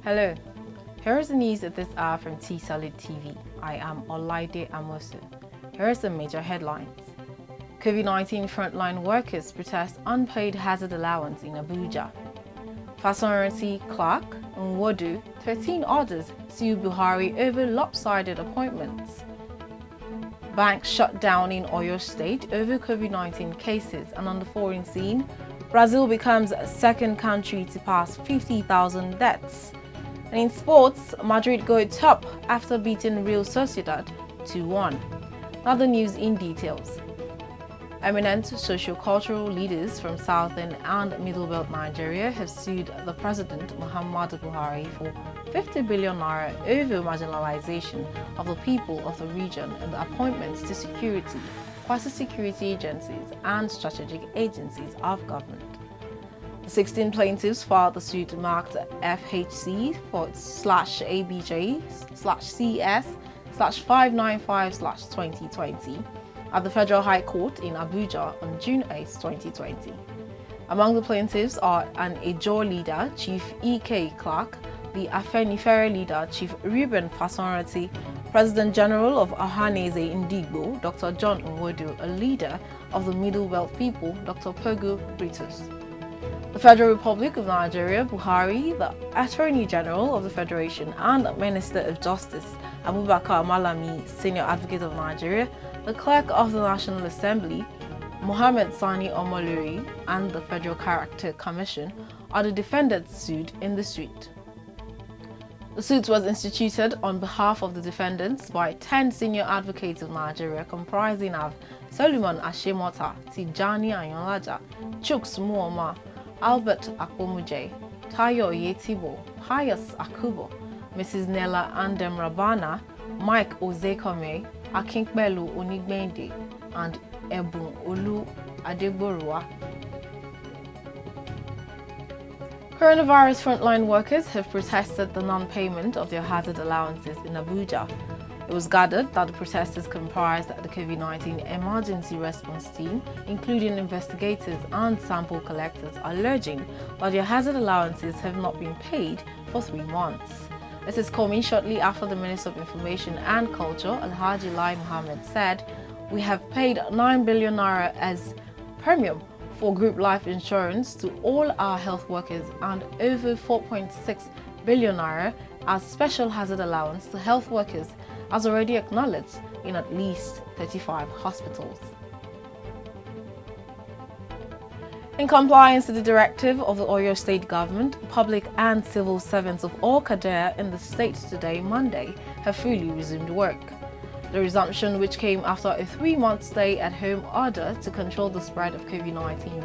Hello, here is the news at this hour from Tstv. I am Olaide Amosu. Here are some major headlines. COVID-19 frontline workers protest unpaid hazard allowance in Abuja. FASORANTI, CLARKE, NWODO, 13 others sue BUHARI over lopsided appointments. Banks shut down in Oyo State over COVID-19 cases. And on the foreign scene, Brazil becomes a second country to pass 50,000 deaths. And in sports, Madrid go top after beating Real Sociedad 2-1. Now the news in details. Eminent socio-cultural leaders from Southern and Middle Belt Nigeria have sued the President Muhammadu Buhari for 50 billion naira over marginalization of the people of the region and the appointments to security, quasi-security agencies and strategic agencies of government. The 16 plaintiffs filed the suit marked FHC/ABJ/CS/595/2020 at the Federal High Court in Abuja on June 8, 2020. Among the plaintiffs are an Ejo leader, Chief E.K. Clarke, the Afenifere leader, Chief Reuben FASORANTI, President General of Ohaneze Ndigbo, Dr. John NWODO, a leader of the Middle Belt people, Dr. Pogo Britus. The Federal Republic of Nigeria, Buhari, the Attorney General of the Federation and Minister of Justice, Abubakar Malami, Senior Advocate of Nigeria, the Clerk of the National Assembly, Mohammed Sani Omoluri, and the Federal Character Commission are the defendants sued in the suit. The suit was instituted on behalf of the defendants by 10 senior advocates of Nigeria comprising of Solomon Ashemota, Tijani Ayonlaja, Chuks Muoma, Albert Akpomuje, Tayo Yetibo, Pius Akubo, Mrs. Nella Andem Rabana, Mike Ozekome, Akinkbelu Onigbende, and Ebun Olu Adeborua. Coronavirus frontline workers have protested the non-payment of their hazard allowances in Abuja. It was gathered that the protesters comprised the COVID-19 emergency response team, including investigators and sample collectors, alleging that their hazard allowances have not been paid for 3 months. This is coming shortly after the Minister of Information and Culture, Alhaji Lai Mohammed, said, "We have paid 9 billion naira as premium for group life insurance to all our health workers and over 4.6 billion naira as special hazard allowance to health workers, as already acknowledged in at least 35 hospitals." In compliance with the directive of the Oyo State government, public and civil servants of all cadre in the state today, Monday, have fully resumed work. The resumption, which came after a 3-month stay-at-home order to control the spread of COVID-19,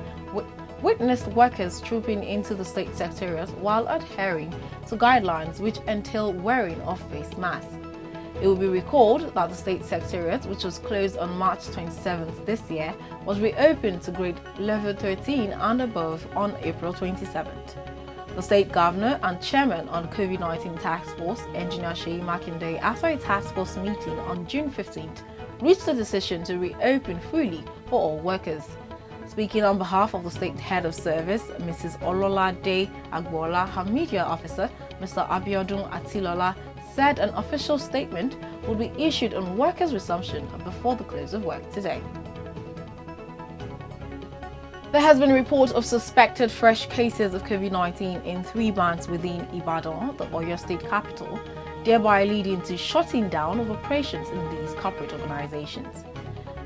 witnessed workers trooping into the state secretariat while adhering to guidelines which entail wearing of face masks. It will be recalled that the state secretariat, which was closed on March 27th this year, was reopened to grade level 13 and above on April 27th. The state governor and chairman on COVID-19 task force, Engineer Sheyi Makinde, after a task force meeting on June 15th, reached a decision to reopen fully for all workers. Speaking on behalf of the state head of service, Mrs. Ololade Agbola, her media officer, Mr. Abiodun Atilola, said an official statement will be issued on workers' resumption before the close of work today. There has been a report of suspected fresh cases of COVID-19 in 3 banks within Ibadan, the Oyo State capital, thereby leading to shutting down of operations in these corporate organizations.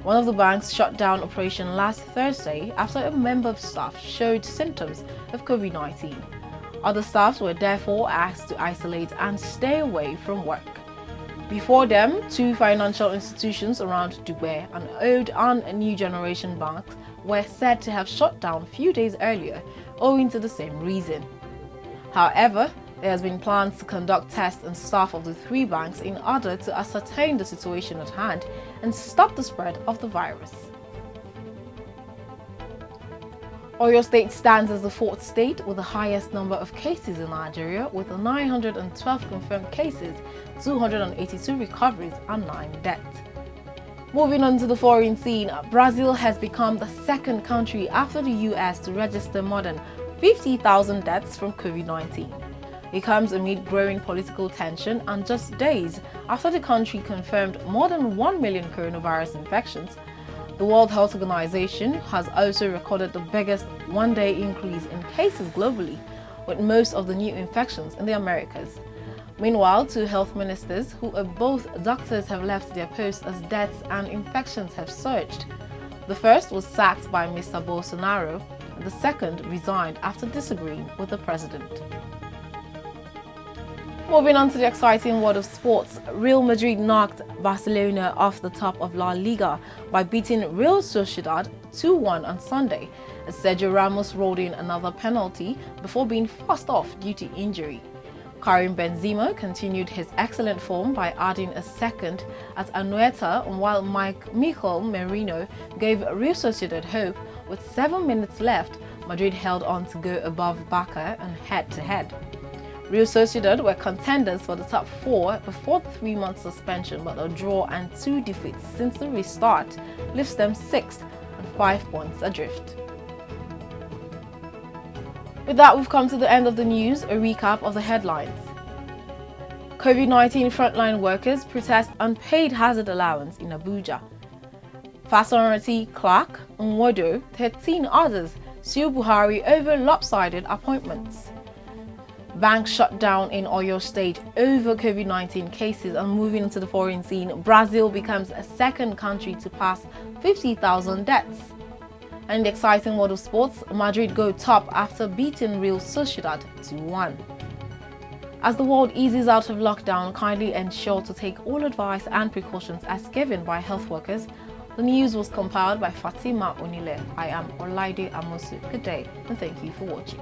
One of the banks shut down operation last Thursday after a member of staff showed symptoms of COVID-19. Other staffs were therefore asked to isolate and stay away from work. Before them, 2 financial institutions around Dubai, an old and a new generation bank, were said to have shut down a few days earlier owing to the same reason. However, there has been plans to conduct tests on staff of the 3 banks in order to ascertain the situation at hand and stop the spread of the virus. Oyo State stands as the 4th state with the highest number of cases in Nigeria, with 912 confirmed cases, 282 recoveries and 9 deaths. Moving on to the foreign scene, Brazil has become the second country after the US to register more than 50,000 deaths from COVID-19. It comes amid growing political tension and just days after the country confirmed more than 1 million coronavirus infections. The World Health Organization has also recorded the biggest one-day increase in cases globally, with most of the new infections in the Americas. Meanwhile, two health ministers who are both doctors have left their posts as deaths and infections have surged. The first was sacked by Mr. Bolsonaro, and the second resigned after disagreeing with the president. Moving on to the exciting world of sports, Real Madrid knocked Barcelona off the top of La Liga by beating Real Sociedad 2-1 on Sunday, as Sergio Ramos rolled in another penalty before being forced off due to injury. Karim Benzema continued his excellent form by adding a second at Anoeta, while Mikel Merino gave Real Sociedad hope. With 7 minutes left, Madrid held on to go above Barca and head-to-head. Real Sociedad were contenders for the top four before the 3-month suspension, but a draw and 2 defeats since the restart lifts them 6th and 5 points adrift. With that, we've come to the end of the news. A recap of the headlines. COVID-19 frontline workers protest unpaid hazard allowance in Abuja. FASORANTI, CLARKE, NWODO, 13 others sue BUHARI over lopsided appointments. Banks shut down in Oyo State over COVID-19 cases. And moving into the foreign scene, Brazil becomes a second country to pass 50,000 deaths. And in the exciting world of sports, Madrid go top after beating Real Sociedad 2-1. As the world eases out of lockdown, kindly ensure to take all advice and precautions as given by health workers. The news was compiled by Fatima Onile. I am Olaide Amosu. Good day and thank you for watching.